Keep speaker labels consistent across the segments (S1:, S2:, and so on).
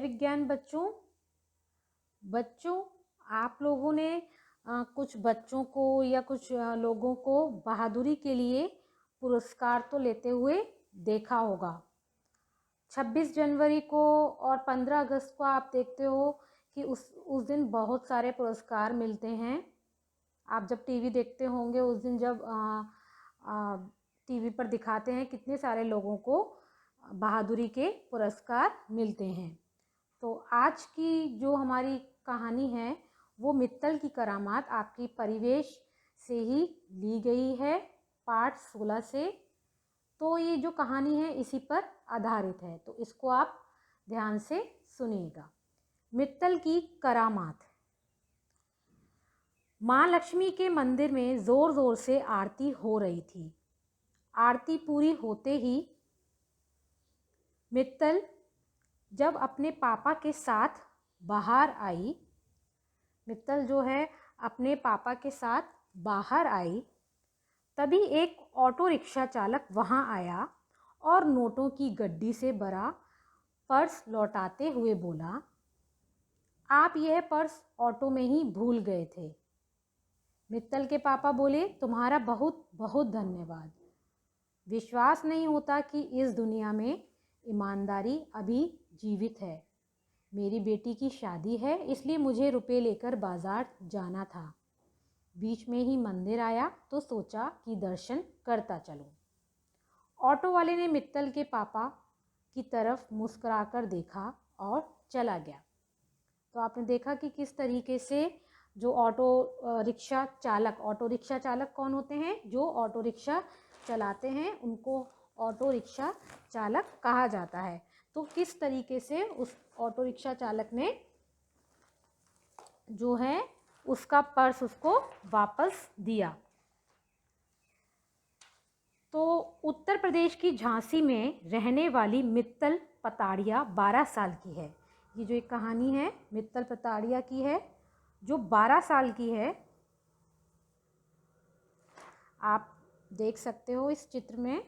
S1: विज्ञान बच्चों। आप लोगों ने कुछ बच्चों को या कुछ लोगों को बहादुरी के लिए पुरस्कार तो लेते हुए देखा होगा। 26 जनवरी को और 15 अगस्त को आप देखते हो कि उस दिन बहुत सारे पुरस्कार मिलते हैं। आप जब टीवी देखते होंगे उस दिन, जब टीवी पर दिखाते हैं, कितने सारे लोगों को बहादुरी के पुरस्कार मिलते हैं। तो आज की जो हमारी कहानी है वो मित्तल की करामात आपकी परिवेश से ही ली गई है, पाठ 16 से। तो ये जो कहानी है इसी पर आधारित है, तो इसको आप ध्यान से सुनिएगा। मित्तल की करामात। माँ लक्ष्मी के मंदिर में जोर जोर से आरती हो रही थी। आरती पूरी होते ही मित्तल जब अपने पापा के साथ बाहर आई, मित्तल जो है अपने पापा के साथ बाहर आई, तभी एक ऑटो रिक्शा चालक वहां आया और नोटों की गड्डी से भरा पर्स लौटाते हुए बोला, आप यह पर्स ऑटो में ही भूल गए थे। मित्तल के पापा बोले, तुम्हारा बहुत बहुत धन्यवाद। विश्वास नहीं होता कि इस दुनिया में ईमानदारी अभी जीवित है। मेरी बेटी की शादी है, इसलिए मुझे रुपए लेकर बाजार जाना था। बीच में ही मंदिर आया तो सोचा कि दर्शन करता चलूं। ऑटो वाले ने मित्तल के पापा की तरफ मुस्कुराकर देखा और चला गया। तो आपने देखा कि किस तरीके से जो ऑटो रिक्शा चालक कौन होते हैं? जो ऑटो रिक्शा चलाते हैं उनको ऑटो रिक्शा चालक कहा जाता है। तो किस तरीके से उस ऑटो रिक्शा चालक ने जो है उसका पर्स उसको वापस दिया। तो उत्तर प्रदेश की झांसी में रहने वाली मित्तल पताड़िया 12 साल की है। ये जो एक कहानी है मित्तल पताड़िया की है, जो 12 साल की है। आप देख सकते हो इस चित्र में।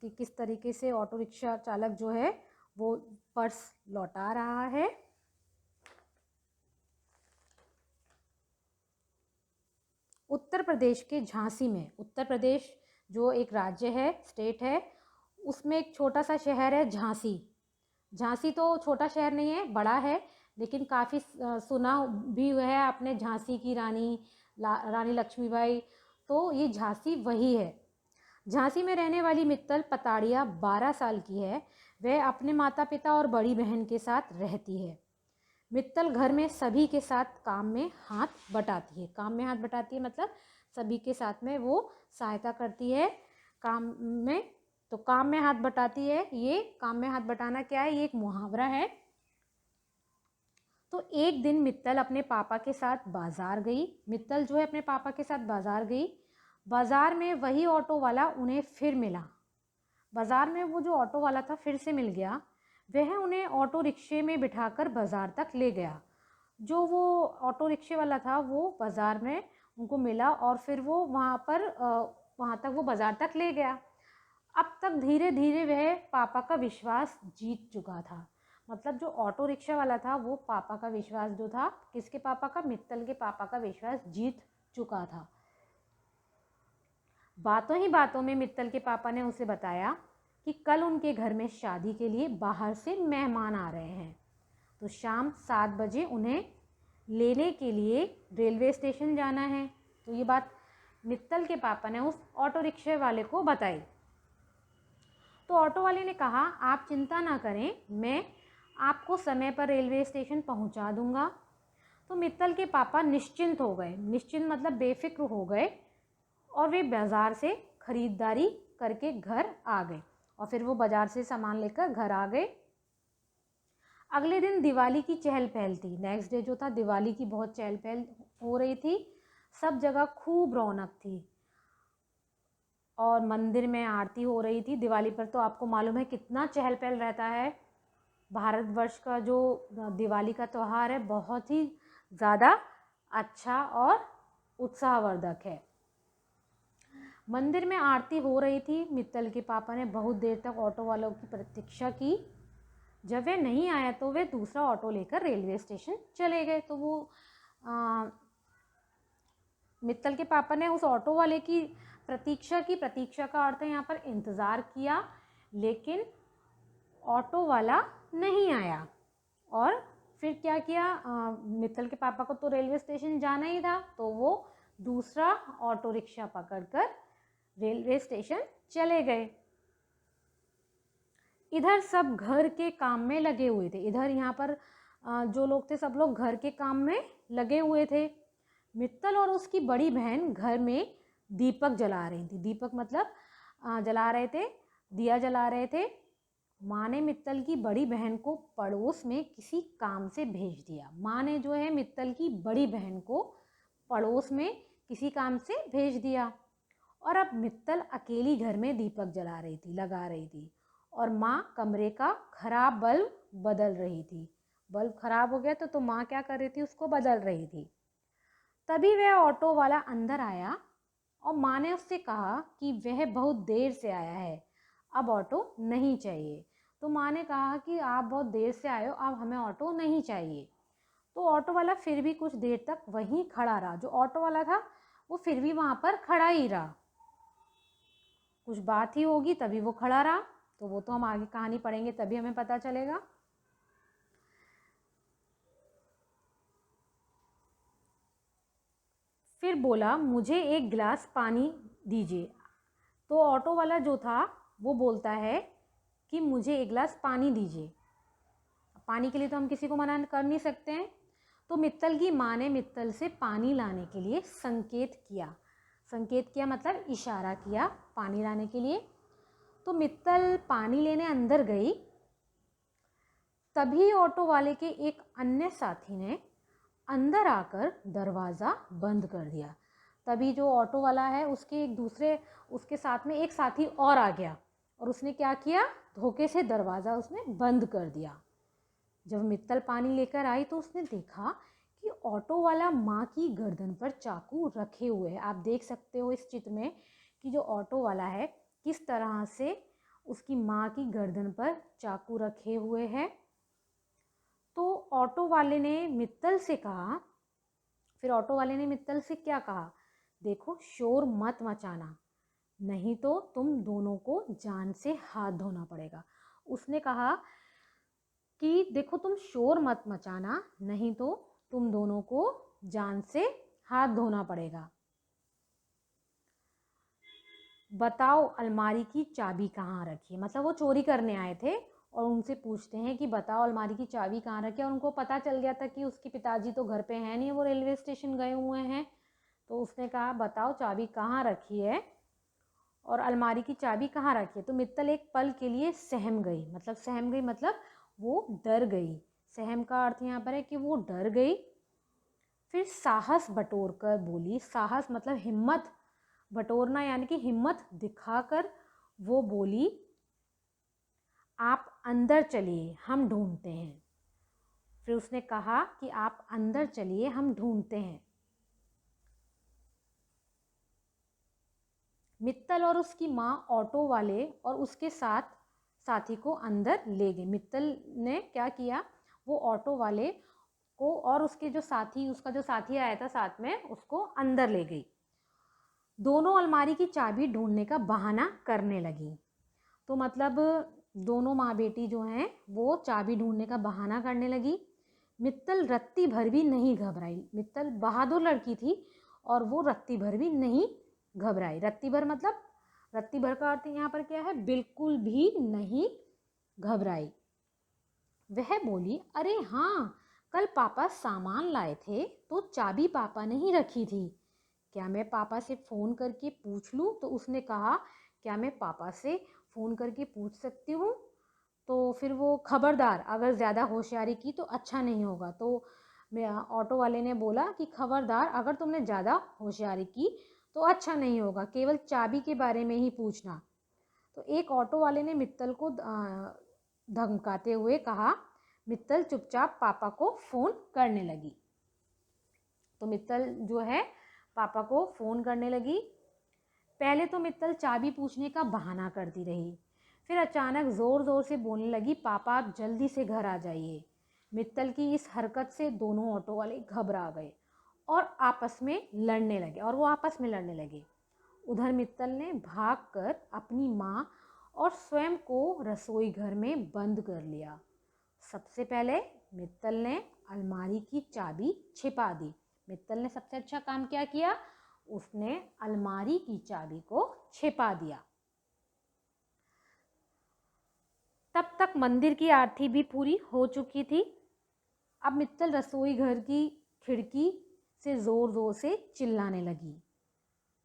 S1: कि किस तरीके से ऑटो रिक्शा चालक जो है वो पर्स लौटा रहा है। उत्तर प्रदेश के झांसी में, उत्तर प्रदेश जो एक राज्य है, स्टेट है, उसमें एक छोटा सा शहर है झांसी। झांसी तो छोटा शहर नहीं है, बड़ा है, लेकिन काफ़ी सुना भी हुआ है आपने झांसी की रानी लक्ष्मीबाई। तो ये झांसी वही है। झांसी में रहने वाली मित्तल पताड़िया 12 साल की है। वह अपने माता पिता और बड़ी बहन के साथ रहती है। मित्तल घर में सभी के साथ काम में हाथ बटाती है। काम में हाथ बटाती है मतलब सभी के साथ में वो सहायता करती है काम में। तो काम में हाथ बटाती है, ये काम में हाथ बटाना क्या है? ये एक मुहावरा है। तो एक दिन मित्तल अपने पापा के साथ बाजार गई। मित्तल जो है अपने पापा के साथ बाजार गई। बाजार में वही ऑटो वाला उन्हें फिर मिला। बाजार में वो जो ऑटो वाला था फिर से मिल गया। वह उन्हें ऑटो रिक्शे में बिठाकर बाजार तक ले गया। जो वो ऑटो रिक्शे वाला था वो बाजार में उनको मिला और फिर वो वहाँ तक वो बाजार तक ले गया। अब तक धीरे धीरे वह पापा का विश्वास जीत चुका था। मतलब जो ऑटो रिक्शा वाला था वो पापा का विश्वास जो था, किसके पापा का? मित्तल के पापा का विश्वास जीत चुका था। बातों ही बातों में मित्तल के पापा ने उसे बताया कि कल उनके घर में शादी के लिए बाहर से मेहमान आ रहे हैं, तो शाम 7 बजे उन्हें लेने के लिए रेलवे स्टेशन जाना है। तो ये बात मित्तल के पापा ने उस ऑटो रिक्शे वाले को बताई। तो ऑटो वाले ने कहा, आप चिंता ना करें, मैं आपको समय पर रेलवे स्टेशन पहुंचा दूंगा। तो मित्तल के पापा निश्चिंत हो गए। निश्चिंत मतलब बेफिक्र हो गए, और वे बाजार से खरीदारी करके घर आ गए। और फिर वो बाजार से सामान लेकर घर आ गए। अगले दिन दिवाली की चहल पहल थी। नेक्स्ट डे जो था दिवाली की बहुत चहल पहल हो रही थी। सब जगह खूब रौनक थी और मंदिर में आरती हो रही थी। दिवाली पर तो आपको मालूम है कितना चहल पहल रहता है। भारतवर्ष का जो दिवाली का त्यौहार है बहुत ही ज़्यादा अच्छा और उत्साहवर्धक है। मंदिर में आरती हो रही थी। मित्तल के पापा ने बहुत देर तक ऑटो वालों की प्रतीक्षा की। जब वह नहीं आया तो वे दूसरा ऑटो लेकर रेलवे स्टेशन चले गए। तो वो मित्तल के पापा ने उस ऑटो वाले की प्रतीक्षा का अर्थ है यहाँ पर इंतज़ार किया, लेकिन ऑटो वाला नहीं आया। और फिर क्या किया, मित्तल के पापा को तो रेलवे स्टेशन जाना ही था, तो वो दूसरा ऑटो रिक्शा पकड़कर रेलवे स्टेशन चले गए। इधर सब घर के काम में लगे हुए थे। इधर यहाँ पर जो लोग थे सब लोग घर के काम में लगे हुए थे। मित्तल और उसकी बड़ी बहन घर में दीपक जला रही थी। दीपक मतलब जला रहे थे, दिया जला रहे थे। माँ ने मित्तल की बड़ी बहन को पड़ोस में किसी काम से भेज दिया। माँ ने जो है मित्तल की बड़ी बहन को पड़ोस में किसी काम से भेज दिया। और अब मित्तल अकेली घर में दीपक लगा रही थी। और माँ कमरे का खराब बल्ब बदल रही थी। बल्ब खराब हो गया तो माँ क्या कर रही थी, उसको बदल रही थी। तभी वह ऑटो वाला अंदर आया और माँ ने उससे कहा कि वह बहुत देर से आया है, अब ऑटो नहीं चाहिए। तो माँ ने कहा कि आप बहुत देर से आए हो, अब हमें ऑटो नहीं चाहिए। तो ऑटो वाला फिर भी कुछ देर तक वहीं खड़ा रहा। जो ऑटो वाला था वो फिर भी वहाँ पर खड़ा ही रहा। कुछ बात ही होगी तभी वो खड़ा रहा। तो वो तो हम आगे कहानी पढ़ेंगे तभी हमें पता चलेगा। फिर बोला, मुझे एक गिलास पानी दीजिए। तो ऑटो वाला जो था वो बोलता है कि मुझे एक गिलास पानी दीजिए। पानी के लिए तो हम किसी को मना कर नहीं सकते हैं। तो मित्तल की माँ ने मित्तल से पानी लाने के लिए संकेत किया मतलब इशारा किया पानी लाने के लिए। तो मित्तल पानी लेने अंदर गई। तभी ऑटो वाले के एक अन्य साथी ने अंदर आकर दरवाज़ा बंद कर दिया। तभी जो ऑटो वाला है उसके साथ में एक साथी और आ गया और उसने क्या किया, धोखे से दरवाज़ा उसने बंद कर दिया। जब मित्तल पानी लेकर आई तो उसने देखा कि ऑटो वाला माँ की गर्दन पर चाकू रखे हुए है। आप देख सकते हो इस चित्र में कि जो ऑटो वाला है किस तरह से उसकी माँ की गर्दन पर चाकू रखे हुए है। तो ऑटो वाले ने मित्तल से कहा, फिर ऑटो वाले ने मित्तल से क्या कहा, देखो शोर मत मचाना, नहीं तो तुम दोनों को जान से हाथ धोना पड़ेगा। उसने कहा कि देखो तुम शोर मत मचाना, नहीं तो तुम दोनों को जान से हाथ धोना पड़ेगा। बताओ अलमारी की चाबी कहाँ रखी है। मतलब वो चोरी करने आए थे और उनसे पूछते हैं कि बताओ अलमारी की चाबी कहाँ रखी है। और उनको पता चल गया था कि उसके पिताजी तो घर पे हैं नहीं, वो रेलवे स्टेशन गए हुए हैं। तो उसने कहा बताओ चाबी कहाँ रखी है और अलमारी की चाबी कहाँ रखी है। तो मित्तल एक पल के लिए सहम गई। मतलब वो डर गई। सहम का अर्थ यहाँ पर है कि वो डर गई। फिर साहस बटोर कर बोली, साहस मतलब हिम्मत बटोरना यानी कि हिम्मत दिखाकर वो बोली, आप अंदर चलिए हम ढूंढते हैं। फिर उसने कहा कि आप अंदर चलिए हम ढूंढते हैं। मित्तल और उसकी माँ ऑटो वाले और उसके साथी को अंदर ले गए। मित्तल ने क्या किया, वो ऑटो वाले को और उसका जो साथी आया था साथ में, उसको अंदर ले गई। दोनों अलमारी की चाबी ढूंढने का बहाना करने लगी। तो मतलब दोनों माँ बेटी जो हैं वो चाबी ढूंढने का बहाना करने लगी। मित्तल रत्ती भर भी नहीं घबराई। मित्तल बहादुर लड़की थी और वो रत्ती भर भी नहीं घबराई। रत्ती भर का अर्थ यहाँ पर क्या है, बिल्कुल भी नहीं घबराई। वह बोली, अरे हाँ, कल पापा सामान लाए थे तो चाबी पापा ने ही रखी थी, क्या मैं पापा से फ़ोन करके पूछ लूँ। तो उसने कहा, क्या मैं पापा से फ़ोन करके पूछ सकती हूँ। तो फिर वो खबरदार, अगर ज़्यादा होशियारी की तो अच्छा नहीं होगा। तो मैं ऑटो वाले ने बोला कि खबरदार, अगर तुमने ज़्यादा होशियारी की तो अच्छा नहीं होगा, केवल चाबी के बारे में ही पूछना। तो एक ऑटो वाले ने मित्तल को धमकाते हुए कहा। मित्तल चुपचाप पापा को फ़ोन करने लगी। तो मित्तल जो है पापा को फ़ोन करने लगी। पहले तो मित्तल चाबी पूछने का बहाना करती रही, फिर अचानक ज़ोर ज़ोर से बोलने लगी, पापा आप जल्दी से घर आ जाइए। मित्तल की इस हरकत से दोनों ऑटो वाले घबरा गए और वो आपस में लड़ने लगे। उधर मित्तल ने भागकर अपनी माँ और स्वयं को रसोई घर में बंद कर लिया। सबसे पहले मित्तल ने अलमारी की चाबी छिपा दी। मित्तल ने सबसे अच्छा काम क्या किया, उसने अलमारी की चाबी को छिपा दिया। तब तक मंदिर की आरती भी पूरी हो चुकी थी। अब मित्तल रसोई घर की खिड़की से जोर जोर से चिल्लाने लगी,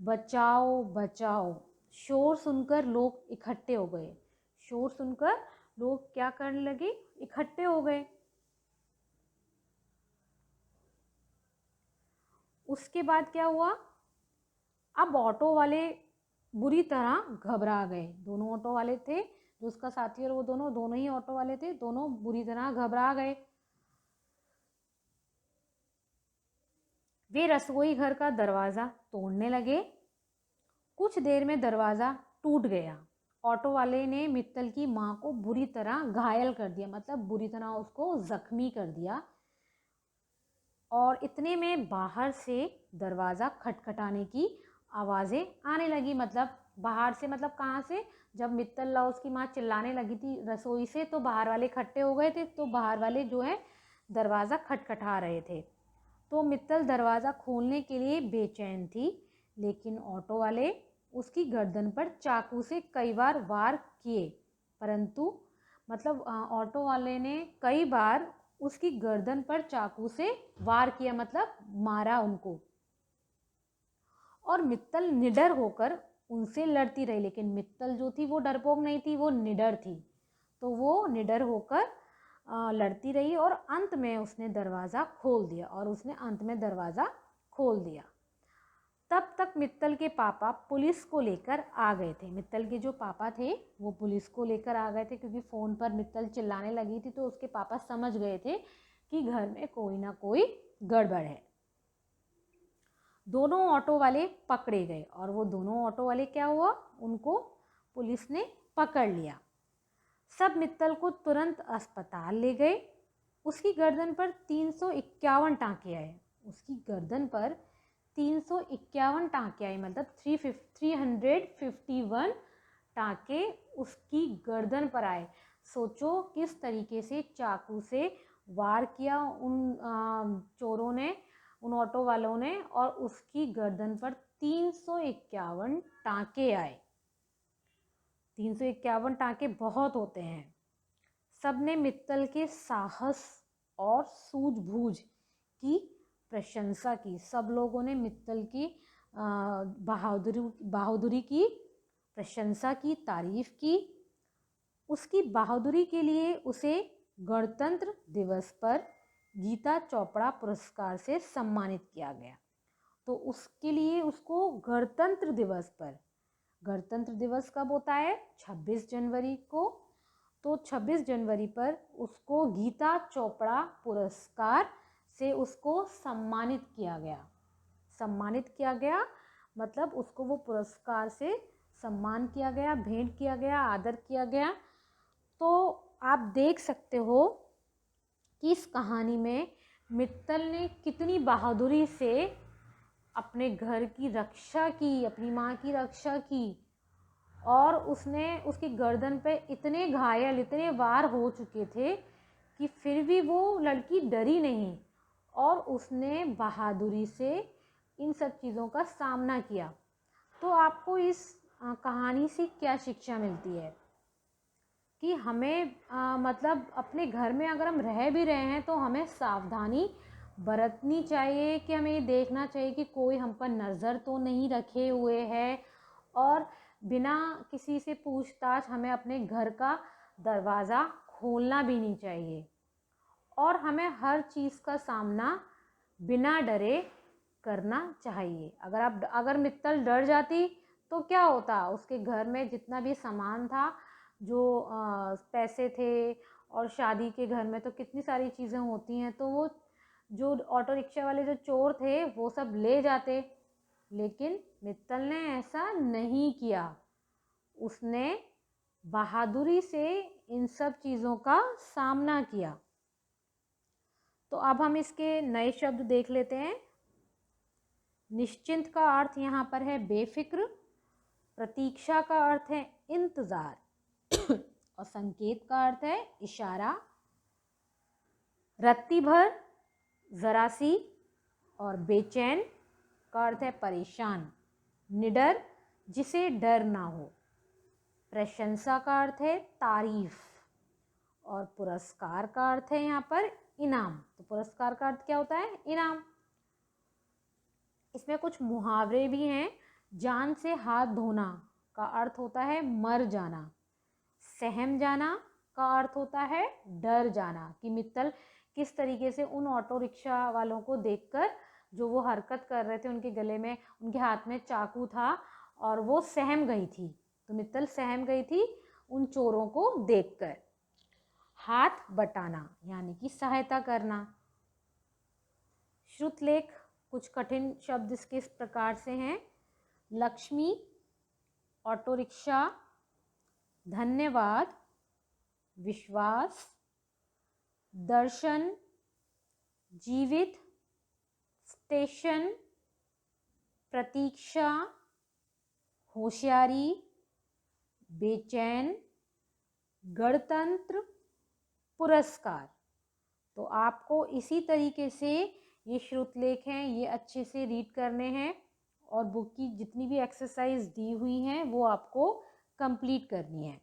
S1: बचाओ बचाओ। शोर सुनकर लोग इकट्ठे हो गए। शोर सुनकर लोग क्या करने लगे, इकट्ठे हो गए। उसके बाद क्या हुआ, अब ऑटो वाले बुरी तरह घबरा गए। दोनों ऑटो वाले थे, जो उसका साथी और वो दोनों ही ऑटो वाले थे, दोनों बुरी तरह घबरा गए। वे रसोई घर का दरवाज़ा तोड़ने लगे। कुछ देर में दरवाज़ा टूट गया। ऑटो वाले ने मित्तल की माँ को बुरी तरह घायल कर दिया, मतलब बुरी तरह उसको जख्मी कर दिया। और इतने में बाहर से दरवाज़ा खटखटाने की आवाज़ें आने लगी। मतलब बाहर से, मतलब कहाँ से, जब मित्तल और उसकी माँ चिल्लाने लगी थी रसोई से, तो बाहर वाले इकट्ठे हो गए थे, तो बाहर वाले जो है दरवाज़ा खटखटा रहे थे। तो मित्तल दरवाज़ा खोलने के लिए बेचैन थी, लेकिन ऑटो वाले उसकी गर्दन पर चाकू से कई बार वार किए, परंतु मतलब ऑटो वाले ने कई बार उसकी गर्दन पर चाकू से वार किया, मतलब मारा उनको। और मित्तल निडर होकर उनसे लड़ती रही, लेकिन मित्तल जो थी वो डरपोक नहीं थी, वो निडर थी। तो वो निडर होकर लड़ती रही और अंत में उसने दरवाज़ा खोल दिया। तब तक मित्तल के पापा पुलिस को लेकर आ गए थे। मित्तल के जो पापा थे वो पुलिस को लेकर आ गए थे, क्योंकि फ़ोन पर मित्तल चिल्लाने लगी थी, तो उसके पापा समझ गए थे कि घर में कोई ना कोई गड़बड़ है। दोनों ऑटो वाले पकड़े गए, और वो दोनों ऑटो वाले क्या हुआ, उनको पुलिस ने पकड़ लिया। सब मित्तल को तुरंत अस्पताल ले गए। उसकी गर्दन पर 351 टाँके आए। उसकी गर्दन पर 351 टाँके आए, मतलब 351 टाँके उसकी गर्दन पर आए। सोचो किस तरीके से चाकू से वार किया उन चोरों ने, उन ऑटो वालों ने, और उसकी गर्दन पर 351 टाँके आए। 351 टाँके बहुत होते हैं। सबने मित्तल के साहस और सूझबूझ की प्रशंसा की। सब लोगों ने मित्तल की बहादुरी की प्रशंसा की, तारीफ की। उसकी बहादुरी के लिए उसे गणतंत्र दिवस पर गीता चोपड़ा पुरस्कार से सम्मानित किया गया। तो उसके लिए उसको गणतंत्र दिवस कब होता है, 26 जनवरी को। तो 26 जनवरी पर उसको गीता चोपड़ा पुरस्कार से उसको सम्मानित किया गया। मतलब उसको वो पुरस्कार से सम्मान किया गया, भेंट किया गया, आदर किया गया। तो आप देख सकते हो कि इस कहानी में मित्तल ने कितनी बहादुरी से अपने घर की रक्षा की, अपनी माँ की रक्षा की, और उसकी गर्दन पे इतने वार हो चुके थे कि फिर भी वो लड़की डरी नहीं, और उसने बहादुरी से इन सब चीज़ों का सामना किया। तो आपको इस कहानी से क्या शिक्षा मिलती है कि हमें मतलब अपने घर में अगर हम रह भी रहे हैं तो हमें सावधानी बरतनी चाहिए, कि हमें ये देखना चाहिए कि कोई हम पर नज़र तो नहीं रखे हुए है, और बिना किसी से पूछताछ हमें अपने घर का दरवाज़ा खोलना भी नहीं चाहिए, और हमें हर चीज़ का सामना बिना डरे करना चाहिए। अगर मित्तल डर जाती तो क्या होता, उसके घर में जितना भी सामान था, जो पैसे थे, और शादी के घर में तो कितनी सारी चीज़ें होती हैं, तो वो जो ऑटो रिक्शा वाले जो चोर थे वो सब ले जाते, लेकिन मित्तल ने ऐसा नहीं किया। उसने बहादुरी से इन सब चीज़ों का सामना किया। तो अब हम इसके नए शब्द देख लेते हैं। निश्चिंत का अर्थ यहाँ पर है बेफिक्र, प्रतीक्षा का अर्थ है इंतजार और संकेत का अर्थ है इशारा। रत्ती भर, जरा सी और बेचैन का अर्थ है परेशान। निडर, जिसे डर ना हो। प्रशंसा का अर्थ है तारीफ और पुरस्कार का अर्थ है यहाँ पर इनाम। तो पुरस्कार का अर्थ क्या होता है? इनाम। इसमें कुछ मुहावरे भी हैं। जान से हाथ धोना का अर्थ होता है मर जाना। सहम जाना का अर्थ होता है डर जाना, कि मित्तल किस तरीके से उन ऑटो रिक्शा वालों को देखकर जो वो हरकत कर रहे थे, उनके गले में, उनके हाथ में चाकू था और वो सहम गई थी। तो मित्तल सहम गई थी उन चोरों को देखकर। हाथ बटाना यानी कि सहायता करना। श्रुतलेख, कुछ कठिन शब्द इसके इस प्रकार से हैं। लक्ष्मी, ऑटो रिक्शा, धन्यवाद, विश्वास, दर्शन, जीवित, स्टेशन, प्रतीक्षा, होशियारी, बेचैन, गणतंत्र, पुरस्कार। तो आपको इसी तरीके से ये श्रुतलेख हैं ये अच्छे से रीड करने हैं और बुक की जितनी भी एक्सरसाइज दी हुई हैं वो आपको कंप्लीट करनी है।